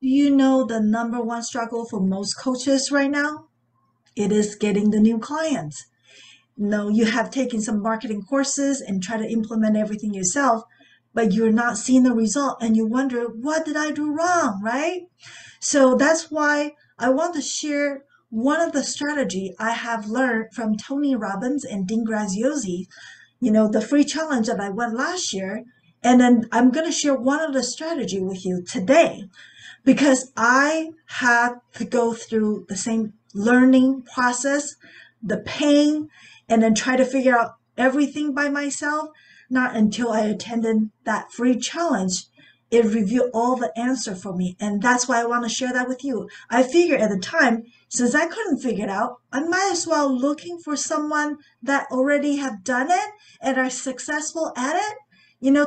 Do you know the number one struggle for most coaches right now? It is getting the new clients. No, you have taken some marketing courses and try to implement everything yourself, but you're not seeing the result and you wonder, what did I do wrong, right? So that's why I want to share one of the strategy I have learned from Tony Robbins and Dean Graziosi, the free challenge that I went last year. And then I'm going to share one of the strategy with you today because I had to go through the same learning process, the pain, and then try to figure out everything by myself. Not until I attended that free challenge, it revealed all the answer for me. And that's why I want to share that with you. I figured at the time, since I couldn't figure it out, I might as well looking for someone that already have done it and are successful at it.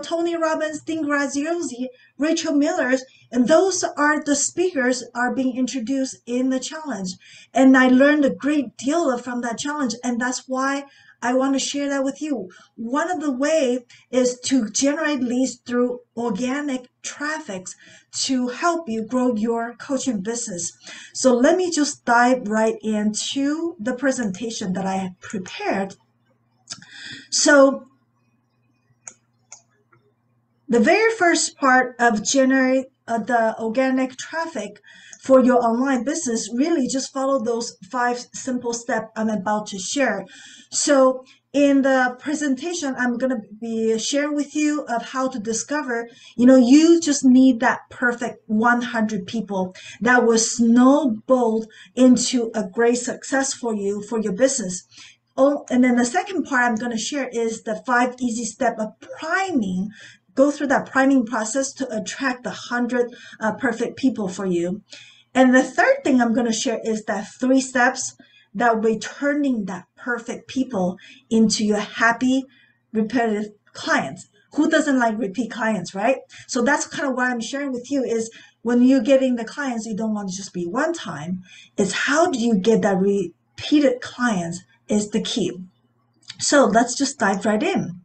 Tony Robbins, Dean Graziosi, Rachel Millers, and those are the speakers are being introduced in the challenge. And I learned a great deal from that challenge. And that's why I want to share that with you. One of the way is to generate leads through organic traffic to help you grow your coaching business. So let me just dive right into the presentation that I have prepared. So the very first part of generate the organic traffic for your online business, really just follow those 5 simple steps I'm about to share. So in the presentation, I'm going to be sharing with you of how to discover, you just need that perfect 100 people that will snowball into a great success for you, for your business. Oh, and then the second part I'm going to share is the 5 easy steps of priming. Go through that priming process to attract the 100 perfect people for you. And the third thing I'm going to share is that 3 steps that will be turning that perfect people into your happy, repetitive clients. Who doesn't like repeat clients, right? So that's kind of what I'm sharing with you is when you're getting the clients, you don't want to just be one time. It's how do you get that repeated clients is the key. So let's just dive right in.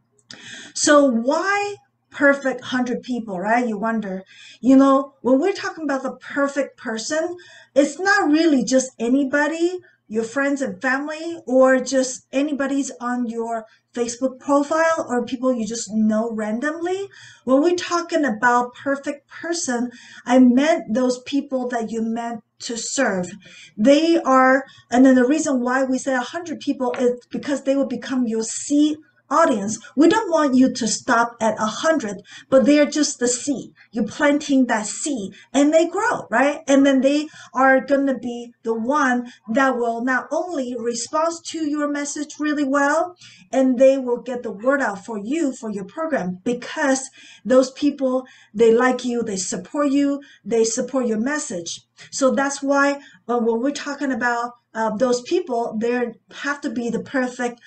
So why perfect 100 people, right? You wonder, when we're talking about the perfect person, it's not really just anybody, your friends and family, or just anybody's on your Facebook profile or people you just know randomly. When we're talking about perfect person, I meant those people that you meant to serve. They are, and then the reason why we say 100 people is because they will become your seed audience. We don't want you to stop at 100, but they're just the seed. You're planting that seed and they grow, right? And then they are going to be the one that will not only respond to your message really well, and they will get the word out for you, for your program, because those people, they like you, they support you, they support your message. So that's why when we're talking about those people, they have to be the perfect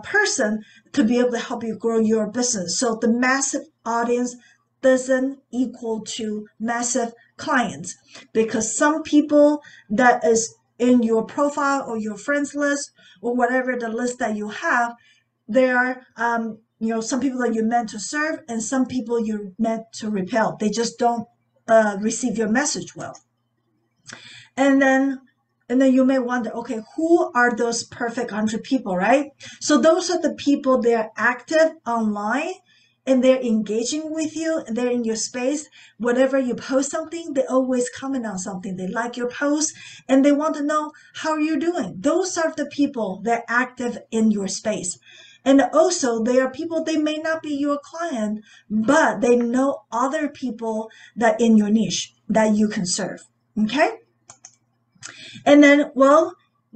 person to be able to help you grow your business. So the massive audience doesn't equal to massive clients, because some people that is in your profile or your friends list or whatever the list that you have, there are some people that you're meant to serve and some people you're meant to repel. They just don't receive your message well. And then you may wonder, okay, who are those perfect 100 people, right? So those are the people, they're active online and they're engaging with you and they're in your space. Whenever you post something, they always comment on something. They like your post and they want to know how you're doing. Those are the people that are active in your space. And also, they are people, they may not be your client, but they know other people that in your niche that you can serve, okay? And then, well,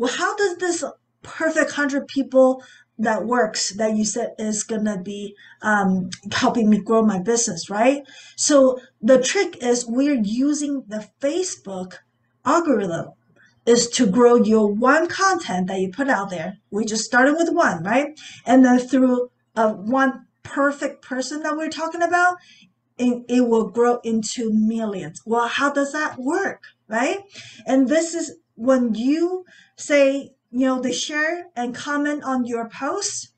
how does this perfect 100 people that works that you said is going to be helping me grow my business, right? So the trick is we're using the Facebook algorithm is to grow your one content that you put out there. We just started with one, right? And then through one perfect person that we're talking about, it will grow into millions. Well, how does that work, right? And this is when you say, they share and comment on your posts,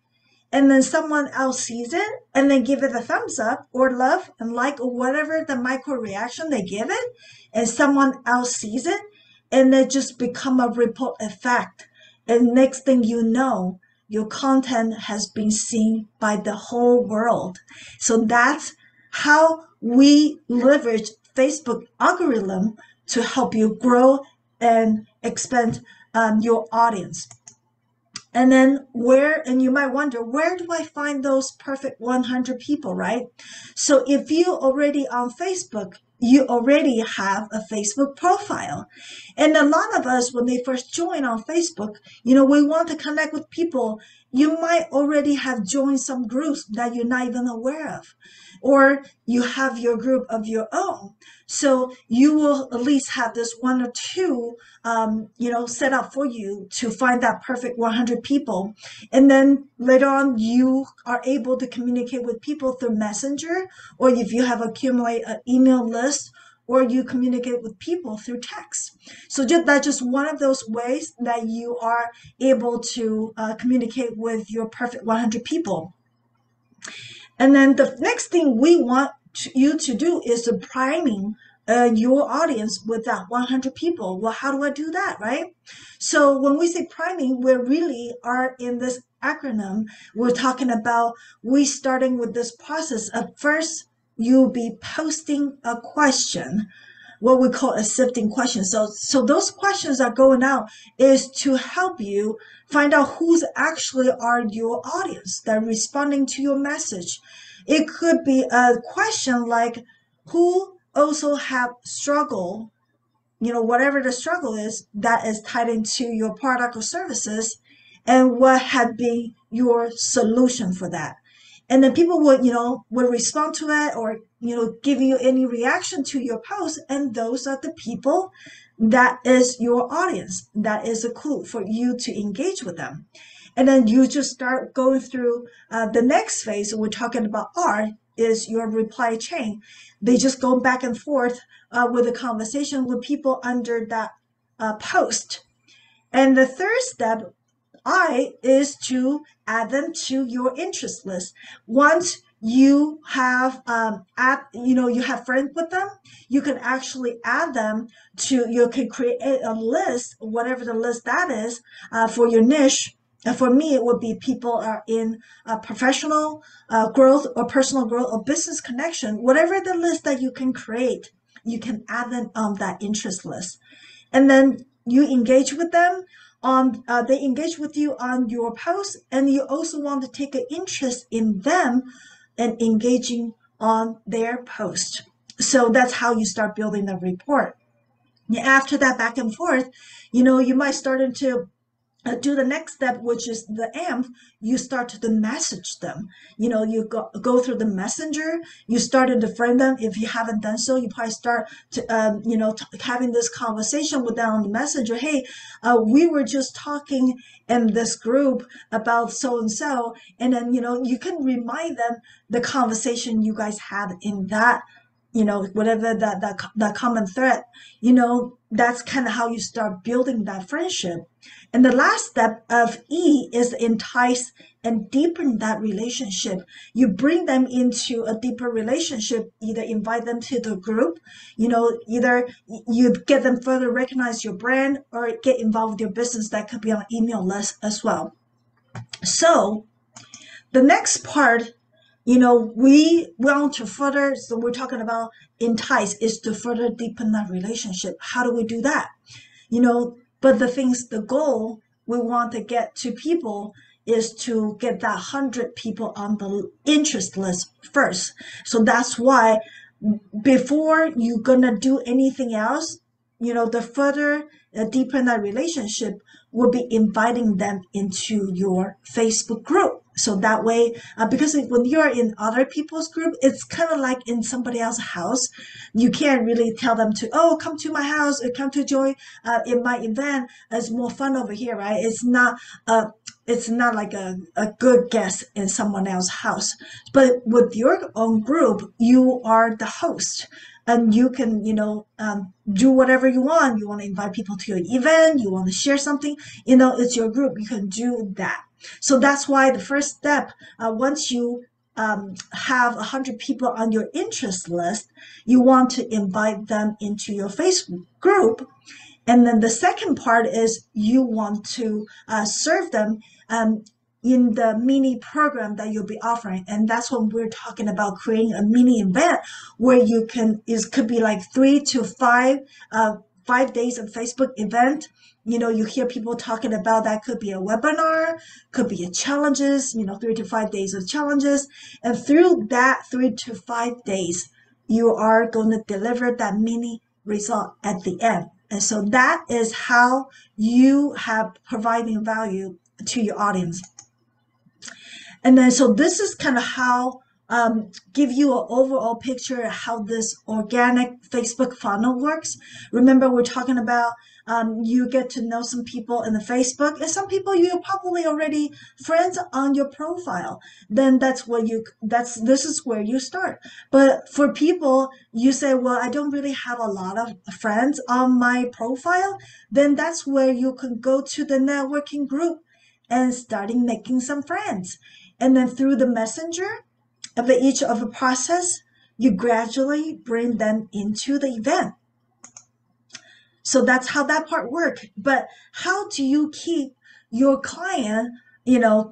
and then someone else sees it and then give it a thumbs up or love and like or whatever the micro reaction they give it, and someone else sees it, and it just become a ripple effect. And next thing you know, your content has been seen by the whole world. So that's how we leverage Facebook algorithm to help you grow and expand your audience. And then and you might wonder, where do I find those perfect 100 people, right? So if you already on Facebook, you already have a Facebook profile. And a lot of us, when they first join on Facebook, we want to connect with people. You might already have joined some groups that you're not even aware of, or you have your group of your own. So you will at least have this one or two, set up for you to find that perfect 100 people. And then later on, you are able to communicate with people through Messenger, or if you have accumulated an email list, or you communicate with people through text. So that's just one of those ways that you are able to communicate with your perfect 100 people. And then the next thing we want you to do is priming your audience with that 100 people. Well, how do I do that, right? So when we say priming, we really are in this acronym. We're talking about starting with this process of first, you'll be posting a question, what we call a sifting question. So those questions are going out is to help you find out who's actually are your audience that are responding to your message. It could be a question like, who also have struggle, whatever the struggle is that is tied into your product or services, and what had been your solution for that. And then people would respond to it, or give you any reaction to your post, and those are the people that is your audience. That is a clue for you to engage with them. And then you just start going through the next phase we're talking about is your reply chain. They just go back and forth with a conversation with people under that post. And the third step, is to add them to your interest list. Once you have you have friends with them, you can actually add them you can create a list, whatever the list that is, for your niche. For me, it would be people are in professional growth or personal growth or business connection. Whatever the list that you can create, you can add them on that interest list. And then you engage with them they engage with you on your post, and you also want to take an interest in them and engaging on their post. So that's how you start building the rapport. After that back and forth, you might start into do the next step, which is the AMP. You start to message them. You go through the messenger. You started to friend them. If you haven't done so, you probably start to having this conversation with them on the messenger. Hey, we were just talking in this group about so and so, and then you can remind them the conversation you guys had in that, whatever that common thread. That's kind of how you start building that friendship. And the last step of E is entice and deepen that relationship. You bring them into a deeper relationship, either invite them to the group, either you get them further recognize your brand, or get involved with your business. That could be on an email list as well. So the next part, we want to further, so we're talking about entice is to further deepen that relationship. How do we do that? But the goal we want to get to people is to get that 100 people on the interest list first. So that's why before you're gonna do anything else, the further deepen that relationship will be inviting them into your Facebook group. So that way, because when you're in other people's group, it's kind of like in somebody else's house. You can't really tell them to, come to my house or come to join in my event. It's more fun over here, right? It's not like a good guest in someone else's house. But with your own group, you are the host. And you can, do whatever you want. You want to invite people to your event. You want to share something. It's your group. You can do that. So that's why the first step, once you have 100 people on your interest list, you want to invite them into your Facebook group. And then the second part is you want to serve them in the mini program that you'll be offering. And that's when we're talking about creating a mini event where you can, it could be like 3 to 5 days of Facebook event. You hear people talking about that could be a webinar, could be a challenges, 3 to 5 days of challenges. And through that 3 to 5 days, you are going to deliver that mini result at the end. And so that is how you have providing value to your audience. And then, so this is kind of how give you an overall picture of how this organic Facebook funnel works. Remember, we're talking about you get to know some people in the Facebook, and some people you're probably already friends on your profile. Then this is where you start. But for people, you say, well, I don't really have a lot of friends on my profile. Then that's where you can go to the networking group and starting making some friends. And then through the messenger of each of the process, you gradually bring them into the event. So that's how that part works. But how do you keep your client,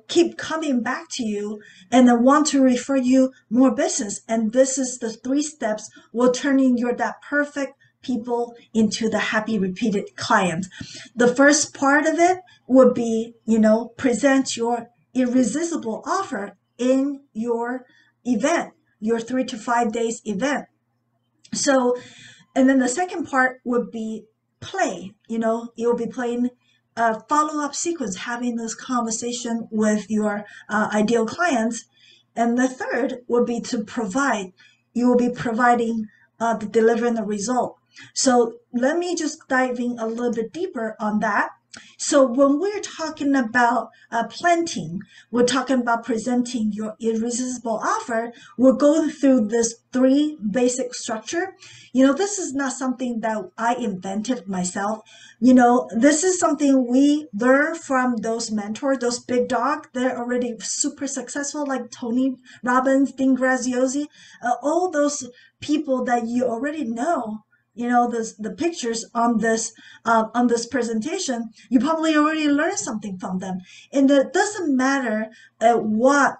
keep coming back to you and then want to refer you more business? And this is the 3 steps will turning that perfect people into the happy repeated client. The first part of it would be, present your irresistible offer in your event, your 3 to 5 days event. So, and then the second part would be play. You'll be playing a follow-up sequence, having this conversation with your ideal clients. And the third would be to provide. You will be providing delivering the result. So let me just dive in a little bit deeper on that. So when we're talking about planting, we're talking about presenting your irresistible offer. We're going through this 3 basic structure. This is not something that I invented myself. This is something we learn from those mentors, those big dogs. They're already super successful, like Tony Robbins, Dean Graziosi, all those people that you already know. The pictures on this presentation, you probably already learned something from them. And it doesn't matter what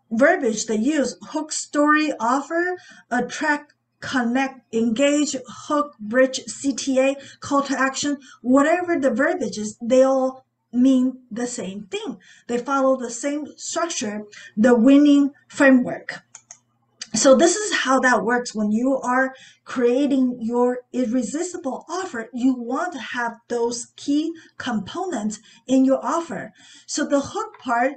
verbiage they use: hook, story, offer, attract, connect, engage, hook, bridge, CTA, call to action, whatever the verbiage is, they all mean the same thing. They follow the same structure, the winning framework. So this is how that works. When you are creating your irresistible offer, you want to have those key components in your offer. So the hook part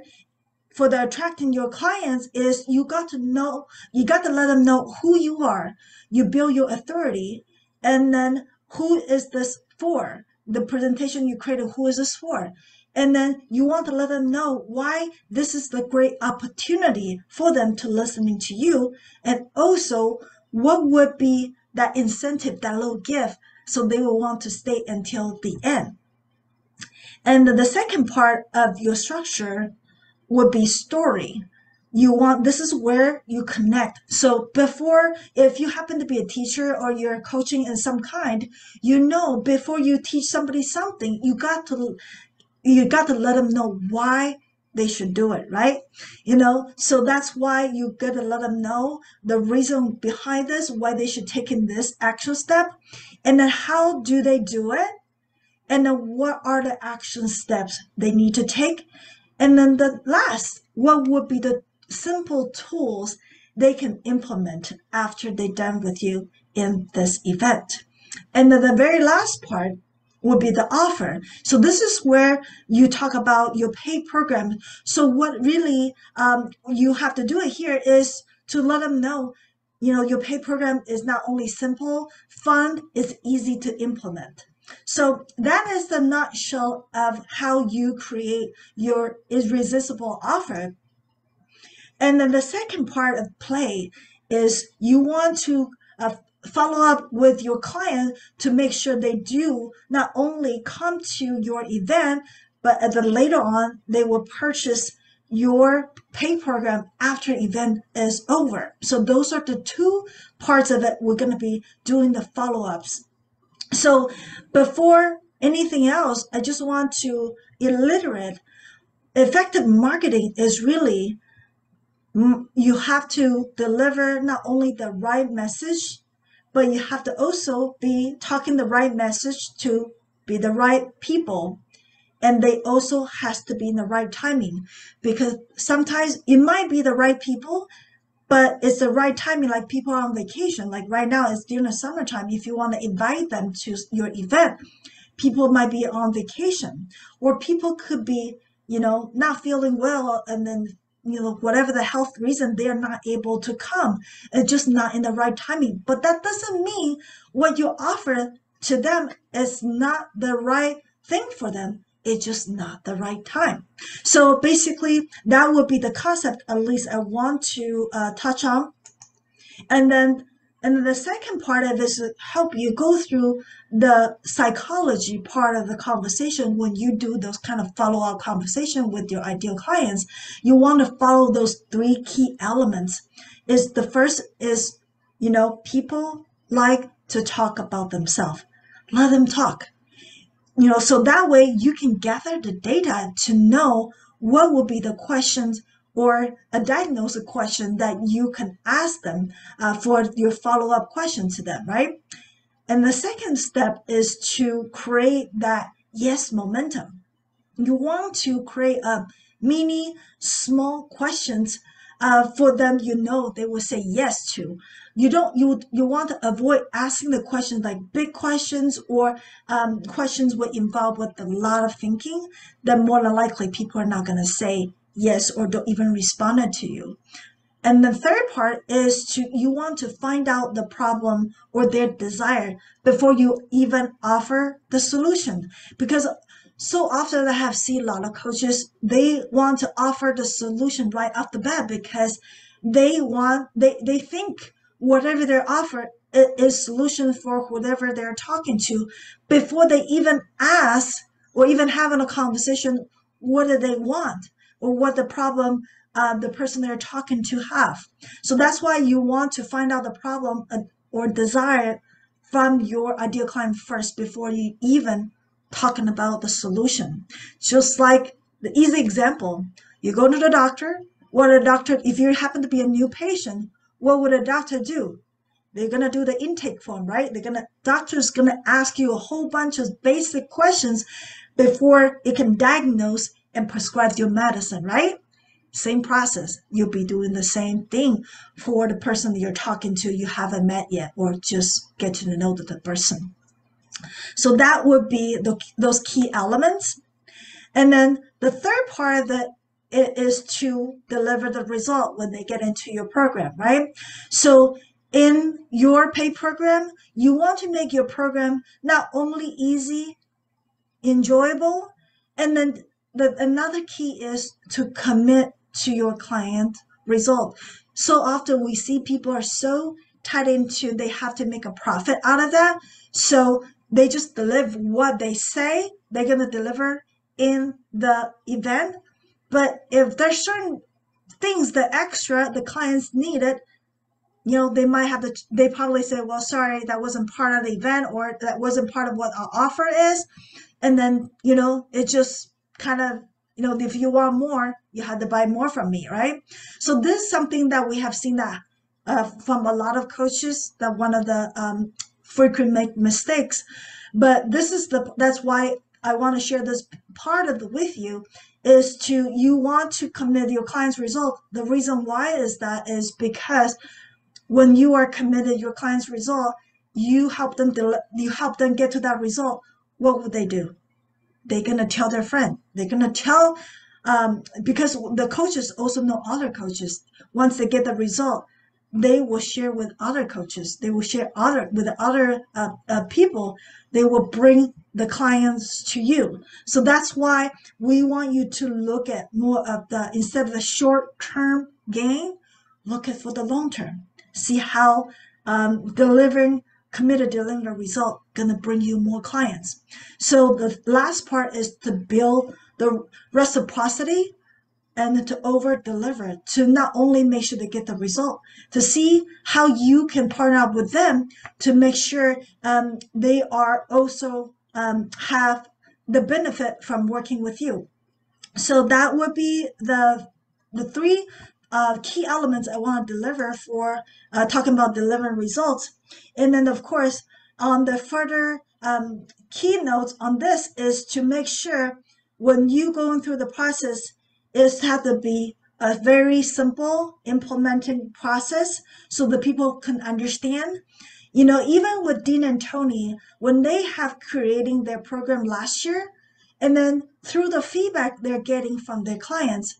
for the attracting your clients is you got to let them know who you are. You build your authority, and then who is this for? The presentation you created, who is this for? And then you want to let them know why this is the great opportunity for them to listening to you. And also, what would be that incentive, that little gift, so they will want to stay until the end. And the second part of your structure would be story. This is where you connect. So before, if you happen to be a teacher or you're coaching in some kind, before you teach somebody something, you got to let them know why they should do it, right? So that's why you got to let them know the reason behind this, why they should take in this action step, and then how do they do it, and then what are the action steps they need to take, and then the last, what would be the simple tools they can implement after they're done with you in this event. And then the very last part would be the offer. So this is where you talk about your paid program. So what really you have to do it here is to let them know, your paid program is not only simple, fun, it's easy to implement. So that is the nutshell of how you create your irresistible offer. And then the second part of play is you want to follow up with your client to make sure they do not only come to your event, but at the later on, they will purchase your pay program after event is over. So those are the two parts of it. We're going to be doing the follow-ups. So before anything else, I just want to reiterate, effective marketing is really, you have to deliver not only the right message, but you have to also be talking the right message to be the right people. And they also has to be in the right timing, because sometimes it might be the right people, but it's the right timing. Like people are on vacation, like right now it's during the summertime. If you want to invite them to your event, people might be on vacation, or people could be, not feeling well, and then, whatever the health reason, they're not able to come. It's just not in the right timing. But that doesn't mean what you offer to them is not the right thing for them. It's just not the right time. So basically, that would be the concept, at least I want to touch on. And then the second part of it is to help you go through the psychology part of the conversation. When you do those kind of follow-up conversation with your ideal clients, you want to follow those three key elements. The first is, people like to talk about themselves. Let them talk. So that way you can gather the data to know what will be the questions or a diagnosis question that you can ask them for your follow-up question to them, right? And the second step is to create that yes momentum. You want to create a mini small questions for them, they will say yes to. You want to avoid asking the questions like big questions, or questions would involve with a lot of thinking. Then more than likely people are not going to say yes or don't even respond to you. And the third part is you want to find out the problem or their desire before you even offer the solution. Because so often I have seen a lot of coaches, they want to offer the solution right off the bat, because they think whatever they offer is solution for whoever they're talking to, before they even ask or even having a conversation, what do they want or what the problem the person they're talking to have. So that's why you want to find out the problem or desire from your ideal client first before you even talking about the solution. Just like the easy example, you go to the doctor. If you happen to be a new patient, what would a doctor do? They're gonna do the intake form, right? Doctor's gonna ask you a whole bunch of basic questions before it can diagnose and prescribe your medicine, right? Same process. You'll be doing the same thing for the person that you're talking to you haven't met yet, or just get to know the person. So that would be those key elements. And then the third part of it is to deliver the result when they get into your program, right? So in your pay program, you want to make your program not only easy, enjoyable, and then another key is to commit to your client result. So often we see people are so tied into, they have to make a profit out of that. So they just deliver what they say they're going to deliver in the event. But if there's certain things, the extra the clients needed, they probably say, well, sorry, that wasn't part of the event, or that wasn't part of what our offer is. And then, it just kind of, if you want more, you have to buy more from me, right? So this is something that we have seen that from a lot of coaches, that one of the frequent make mistakes. But that's why I want to share this part of with you, is you want to commit your client's result. The reason why is because when you are committed your client's result, you help them get to that result. What would they do? They're going to tell their friend. They're going to tell, because the coaches also know other coaches. Once they get the result, they will share with other coaches. They will share with other people. They will bring the clients to you. So that's why we want you to look at more of instead of the short-term gain, look at for the long term. See how delivering committed deliver result gonna bring you more clients. So the last part is to build the reciprocity and to over deliver, to not only make sure they get the result, to see how you can partner up with them to make sure they are also have the benefit from working with you. So that would be the three key elements I want to deliver for talking about delivering results. And then of course on the further keynotes on this is to make sure when you going through the process is have to be a very simple implementing process so the people can understand. You know, even with Dean and Tony, when they have creating their program last year, and then through the feedback they're getting from their clients,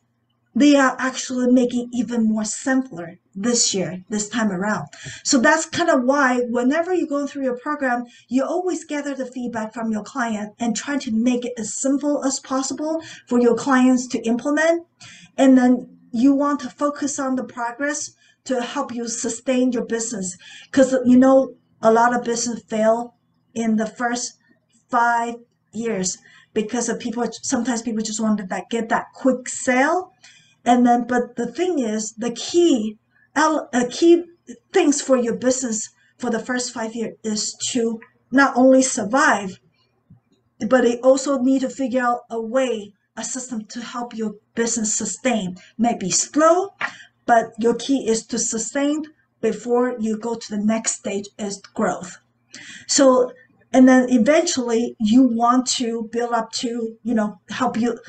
they are actually making even more simpler this year, this time around. So that's kind of why whenever you're going through your program, you always gather the feedback from your client and try to make it as simple as possible for your clients to implement. And then you want to focus on the progress to help you sustain your business. Because, you know, a lot of business fail in the first 5 years because of sometimes people just want to get that quick sale. And then, but the thing is, the key things for your business for the first 5 years is to not only survive, but they also need to figure out a system to help your business sustain. Maybe slow, but your key is to sustain before you go to the next stage is growth. So, and then eventually you want to build up to, help you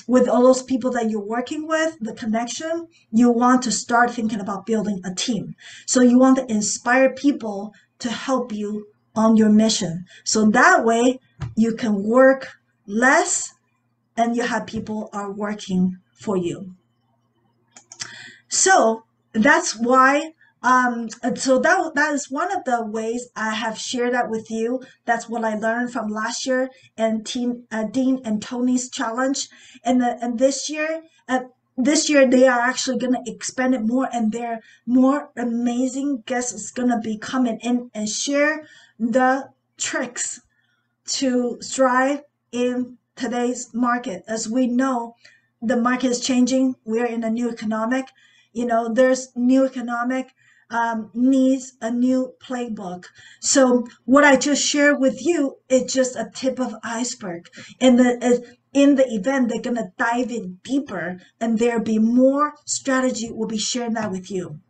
with all those people that you're working with, the connection, you want to start thinking about building a team. So you want to inspire people to help you on your mission. So that way you can work less and you have people are working for you. So that's why so that is one of the ways I have shared that with you. That's what I learned from last year and Dean and Tony's challenge. And this year they are actually going to expand it more, and their more amazing guests is going to be coming in and share the tricks to thrive in today's market. As we know, the market is changing. We're in a new economic. There's new economic needs a new playbook. So what I just shared with you is just a tip of iceberg. In the event, they're going to dive in deeper, and there'll be more strategy. We'll be sharing that with you.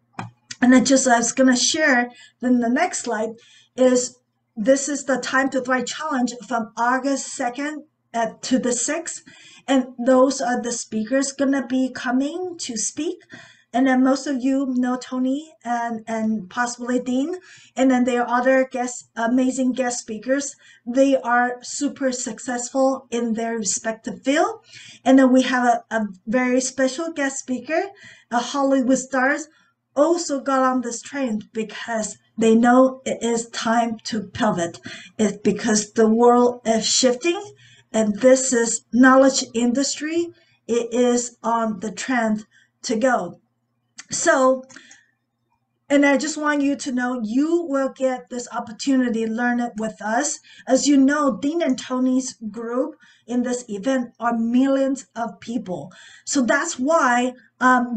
And I was going to share, then the next slide is, this is the Time to Thrive Challenge from August 2nd to the 6th. And those are the speakers going to be coming to speak. And then most of you know Tony and possibly Dean. And then there are other amazing guest speakers. They are super successful in their respective field. And then we have a very special guest speaker, a Hollywood stars, also got on this train because they know it is time to pivot. It's because the world is shifting, and this is knowledge industry. It is on the trend to go. So, and I just want you to know you will get this opportunity to learn it with us. As you know, Dean and Tony's group in this event are millions of people. So that's why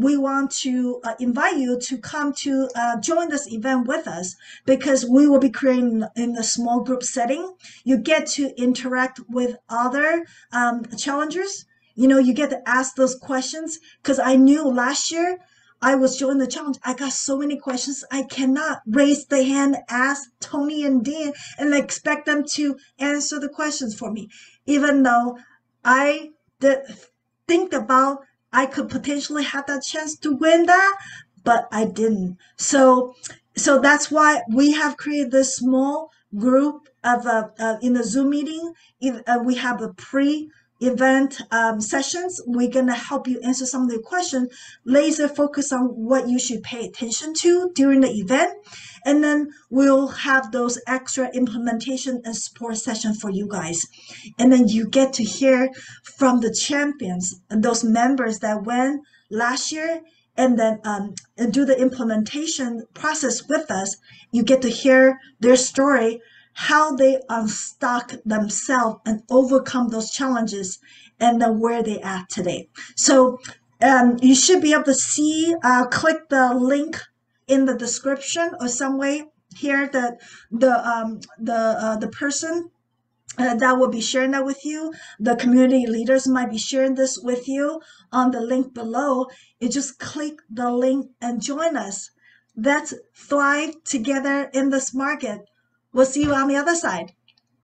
we want to invite you to come to join this event with us, because we will be creating in a small group setting. You get to interact with other challengers. You get to ask those questions, because I knew last year I was joining the challenge. I got so many questions. I cannot raise the hand, ask Tony and Dean, and expect them to answer the questions for me. Even though I did think about I could potentially have that chance to win that, but I didn't. So that's why we have created this small group of in the Zoom meeting. We have a pre-event sessions. We're going to help you answer some of the questions, laser focus on what you should pay attention to during the event. And then we'll have those extra implementation and support sessions for you guys. And then you get to hear from the champions and those members that went last year and then and do the implementation process with us. You get to hear their story, how they unstuck themselves and overcome those challenges, and then where they at today. So you should be able to see, click the link in the description or some way here that the person that will be sharing that with you. The community leaders might be sharing this with you on the link below. You just click the link and join us. Let's thrive together in this market. We'll see you on the other side.